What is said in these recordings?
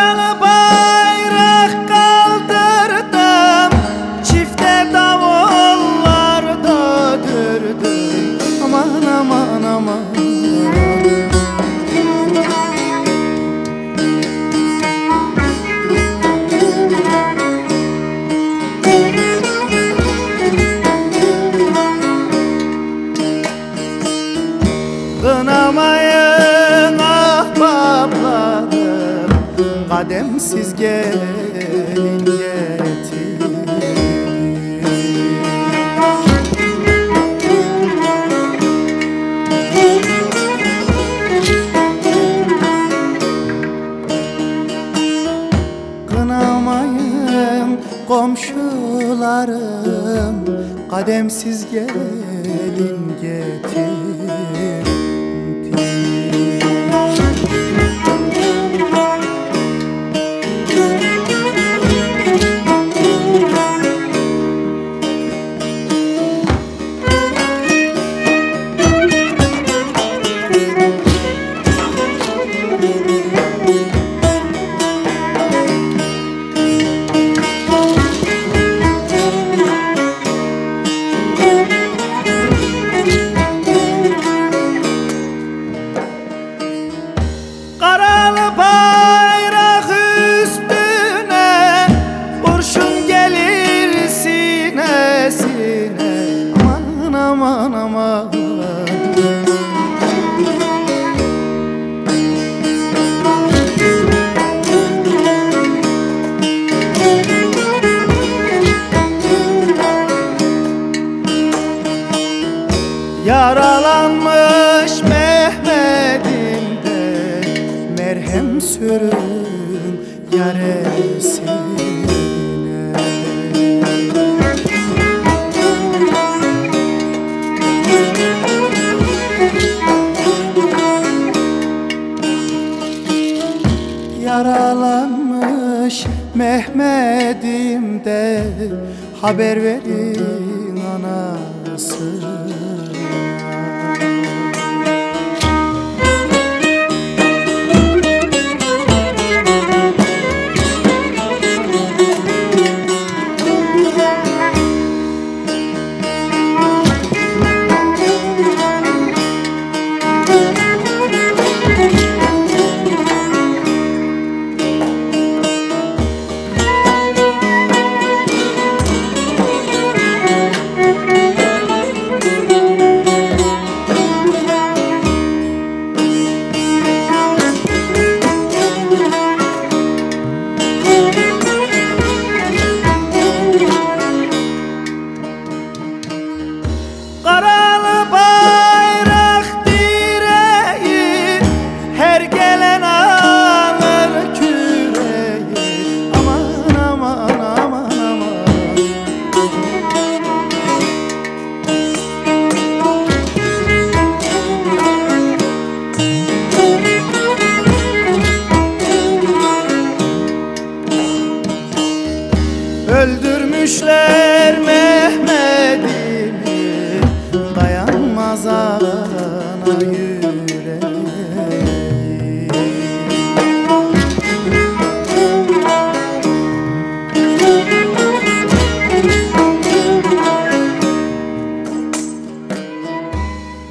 Karalı bayrak kaldırdım, çifte davullarda dürdüm. Aman aman aman. Kınamayın ahbaplarım, kademsiz gelin getirdim. Kınamayın komşularım, kademsiz gelin getirdim. Karalı bayrak üstüne kurşun gelir sinesine. Aman aman aman. Yaralanmış Mehmet'im de merhem sürün yaresine. Yaralanmış Mehmet'im de haber verin anasına. Karalı bayrak direği, her gelen alır küreği. Aman aman aman aman. Öldürmüşler Mehmet'imi, dayanmaz ana yüreği.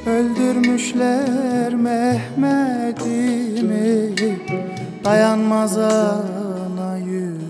Öldürmüşler Mehmet'imi, dayanmaz ana yüreği.